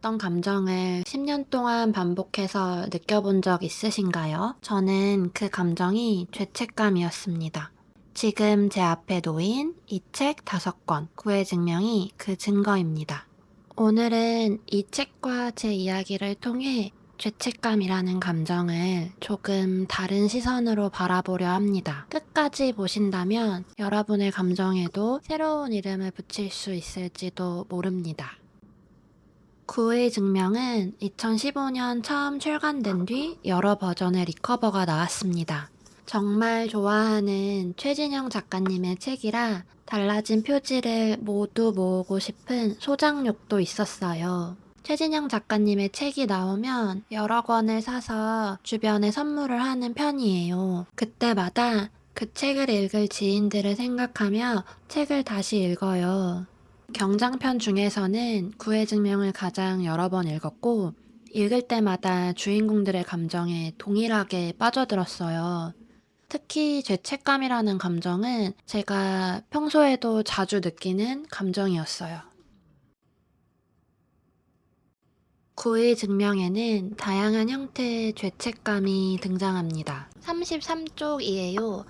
어떤 감정을 10년 동안 반복해서 느껴본 적 있으신가요? 저는 그 감정이 죄책감이었습니다. 지금 제 앞에 놓인 이 책 5권, 구의 증명이 그 증거입니다. 오늘은 이 책과 제 이야기를 통해 죄책감이라는 감정을 조금 다른 시선으로 바라보려 합니다. 끝까지 보신다면 여러분의 감정에도 새로운 이름을 붙일 수 있을지도 모릅니다. 구의 증명은 2015년 처음 출간된 뒤 여러 버전의 리커버가 나왔습니다. 정말 좋아하는 최진영 작가님의 책이라 달라진 표지를 모두 모으고 싶은 소장욕도 있었어요. 최진영 작가님의 책이 나오면 여러 권을 사서 주변에 선물을 하는 편이에요. 그때마다 그 책을 읽을 지인들을 생각하며 책을 다시 읽어요. 경장편 중에서는 구의 증명을 가장 여러 번 읽었고, 읽을 때마다 주인공들의 감정에 동일하게 빠져들었어요. 특히 죄책감이라는 감정은 제가 평소에도 자주 느끼는 감정이었어요. 구의 증명에는 다양한 형태의 죄책감이 등장합니다. 33쪽이에요.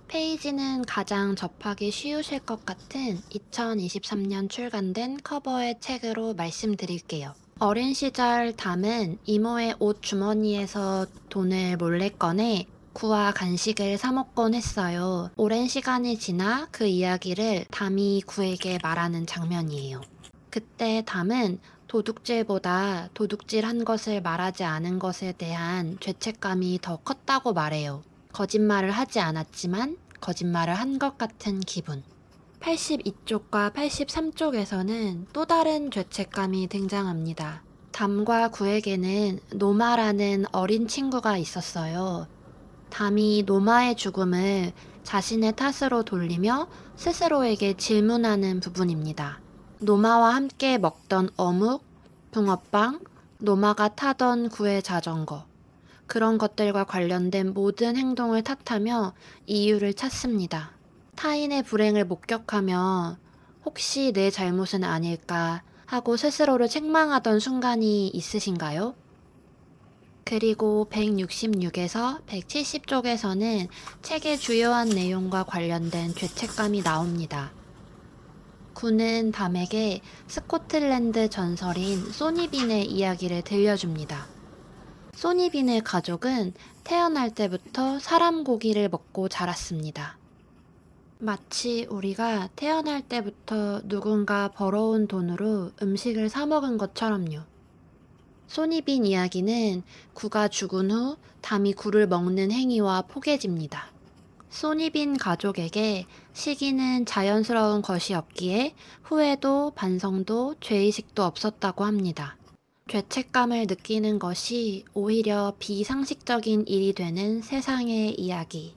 페이지는 가장 접하기 쉬우실 것 같은 2023년 출간된 커버의 책으로 말씀드릴게요. 어린 시절 담은 이모의 옷 주머니에서 돈을 몰래 꺼내 구와 간식을 사 먹곤 했어요. 오랜 시간이 지나 그 이야기를 담이 구에게 말하는 장면이에요. 그때 담은 도둑질보다 도둑질한 것을 말하지 않은 것에 대한 죄책감이 더 컸다고 말해요. 거짓말을 하지 않았지만 거짓말을 한 것 같은 기분. 82쪽과 83쪽에서는 또 다른 죄책감이 등장합니다. 담과 구에게는 노마라는 어린 친구가 있었어요. 담이 노마의 죽음을 자신의 탓으로 돌리며 스스로에게 질문하는 부분입니다. 노마와 함께 먹던 어묵, 붕어빵, 노마가 타던 구의 자전거, 그런 것들과 관련된 모든 행동을 탓하며 이유를 찾습니다. 타인의 불행을 목격하며 혹시 내 잘못은 아닐까 하고 스스로를 책망하던 순간이 있으신가요? 그리고 166에서 170쪽에서는 책의 주요한 내용과 관련된 죄책감이 나옵니다. 군은 담에게 스코틀랜드 전설인 소니빈의 이야기를 들려줍니다. 소니빈의 가족은 태어날 때부터 사람 고기를 먹고 자랐습니다. 마치 우리가 태어날 때부터 누군가 벌어온 돈으로 음식을 사 먹은 것처럼요. 소니빈 이야기는 구가 죽은 후 담이 구를 먹는 행위와 포개집니다. 소니빈 가족에게 시기는 자연스러운 것이 없기에 후회도 반성도 죄의식도 없었다고 합니다. 죄책감을 느끼는 것이 오히려 비상식적인 일이 되는 세상의 이야기.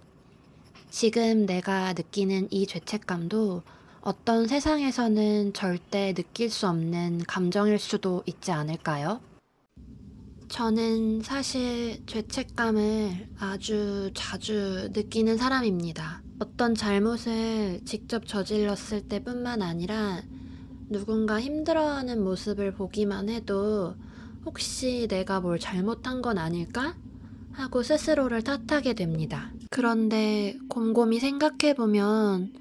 지금 내가 느끼는 이 죄책감도 어떤 세상에서는 절대 느낄 수 없는 감정일 수도 있지 않을까요? 저는 사실 죄책감을 아주 자주 느끼는 사람입니다. 어떤 잘못을 직접 저질렀을 때뿐만 아니라 누군가 힘들어하는 모습을 보기만 해도 혹시 내가 뭘 잘못한 건 아닐까? 하고 스스로를 탓하게 됩니다. 그런데 곰곰이 생각해보면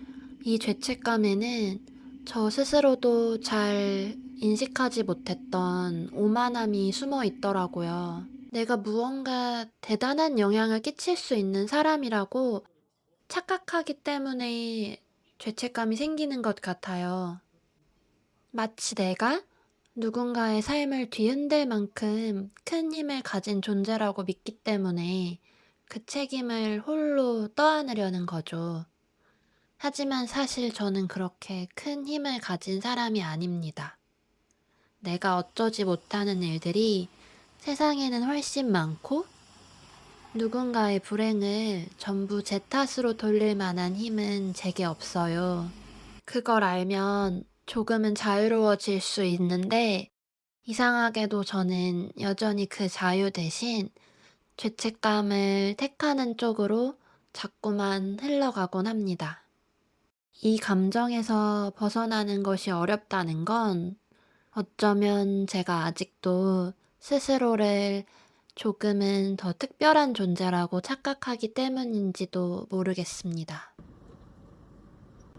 이 죄책감에는 저 스스로도 잘 인식하지 못했던 오만함이 숨어 있더라고요. 내가 무언가 대단한 영향을 끼칠 수 있는 사람이라고 착각하기 때문에 죄책감이 생기는 것 같아요. 마치 내가 누군가의 삶을 뒤흔들 만큼 큰 힘을 가진 존재라고 믿기 때문에 그 책임을 홀로 떠안으려는 거죠. 하지만 사실 저는 그렇게 큰 힘을 가진 사람이 아닙니다. 내가 어쩌지 못하는 일들이 세상에는 훨씬 많고 누군가의 불행을 전부 제 탓으로 돌릴 만한 힘은 제게 없어요. 그걸 알면 조금은 자유로워질 수 있는데 이상하게도 저는 여전히 그 자유 대신 죄책감을 택하는 쪽으로 자꾸만 흘러가곤 합니다. 이 감정에서 벗어나는 것이 어렵다는 건 어쩌면 제가 아직도 스스로를 조금은 더 특별한 존재라고 착각하기 때문인지도 모르겠습니다.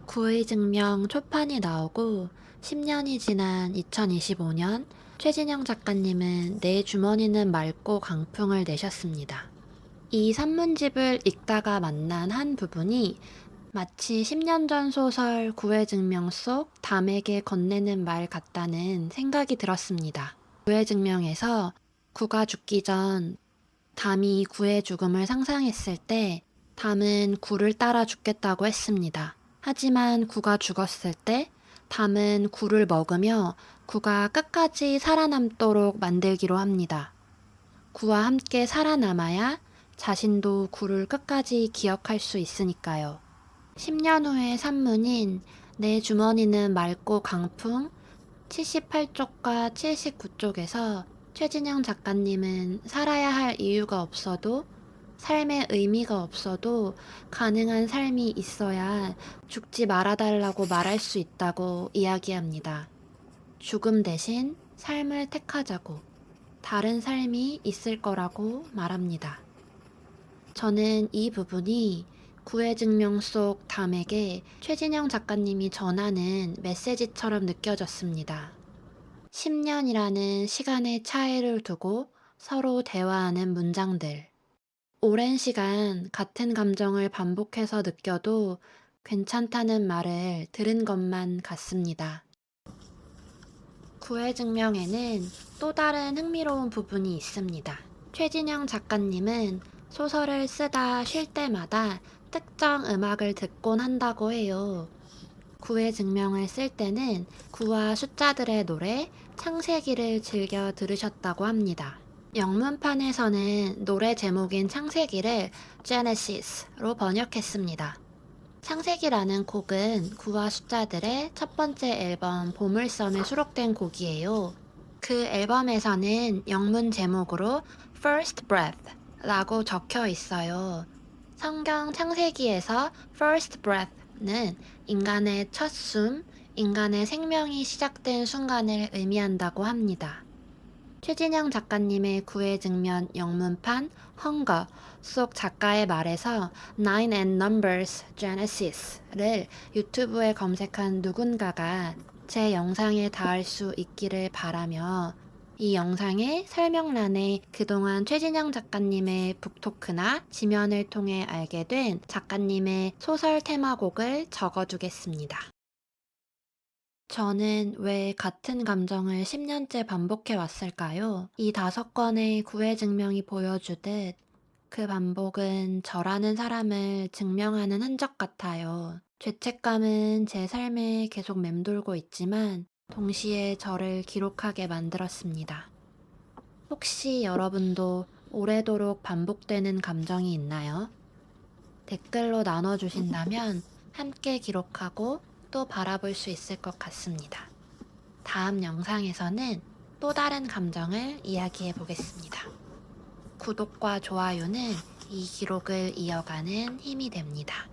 구의증명 초판이 나오고 10년이 지난 2025년 최진영 작가님은 내 주머니는 맑고 강풍을 내셨습니다. 이 산문집을 읽다가 만난 한 부분이 마치 10년 전 소설 구의증명 속 담에게 건네는 말 같다는 생각이 들었습니다. 구의증명에서 구가 죽기 전 담이 구의 죽음을 상상했을 때 담은 구를 따라 죽겠다고 했습니다. 하지만 구가 죽었을 때 담은 구를 먹으며 구가 끝까지 살아남도록 만들기로 합니다. 구와 함께 살아남아야 자신도 구를 끝까지 기억할 수 있으니까요. 10년 후의 산문인 내 주머니는 맑고 강풍 78쪽과 79쪽에서 최진영 작가님은 살아야 할 이유가 없어도 삶의 의미가 없어도 가능한 삶이 있어야 죽지 말아달라고 말할 수 있다고 이야기합니다. 죽음 대신 삶을 택하자고 다른 삶이 있을 거라고 말합니다. 저는 이 부분이 구의증명 속 담에게 최진영 작가님이 전하는 메시지처럼 느껴졌습니다. 10년이라는 시간의 차이를 두고 서로 대화하는 문장들. 오랜 시간 같은 감정을 반복해서 느껴도 괜찮다는 말을 들은 것만 같습니다. 구의증명에는 또 다른 흥미로운 부분이 있습니다. 최진영 작가님은 소설을 쓰다 쉴 때마다 특정 음악을 듣곤 한다고 해요. 구의증명을 쓸 때는 구와 숫자들의 노래, 창세기를 즐겨 들으셨다고 합니다. 영문판에서는 노래 제목인 창세기를 Genesis로 번역했습니다. 창세기라는 곡은 구와 숫자들의 첫 번째 앨범 보물섬에 수록된 곡이에요. 그 앨범에서는 영문 제목으로 First Breath 라고 적혀 있어요. 성경 창세기에서 First Breath는 인간의 첫 숨, 인간의 생명이 시작된 순간을 의미한다고 합니다. 최진영 작가님의 구의증명 영문판 Hunger 속 작가의 말에서 Nine and Numbers Genesis를 유튜브에 검색한 누군가가 제 영상에 닿을 수 있기를 바라며 이 영상의 설명란에 그동안 최진영 작가님의 북토크나 지면을 통해 알게 된 작가님의 소설 테마곡을 적어두겠습니다. 저는 왜 같은 감정을 10년째 반복해 왔을까요? 이 5권의 구의증명이 보여주듯 그 반복은 저라는 사람을 증명하는 흔적 같아요. 죄책감은 제 삶에 계속 맴돌고 있지만 동시에 저를 기록하게 만들었습니다. 혹시 여러분도 오래도록 반복되는 감정이 있나요? 댓글로 나눠주신다면 함께 기록하고 또 바라볼 수 있을 것 같습니다. 다음 영상에서는 또 다른 감정을 이야기해 보겠습니다. 구독과 좋아요는 이 기록을 이어가는 힘이 됩니다.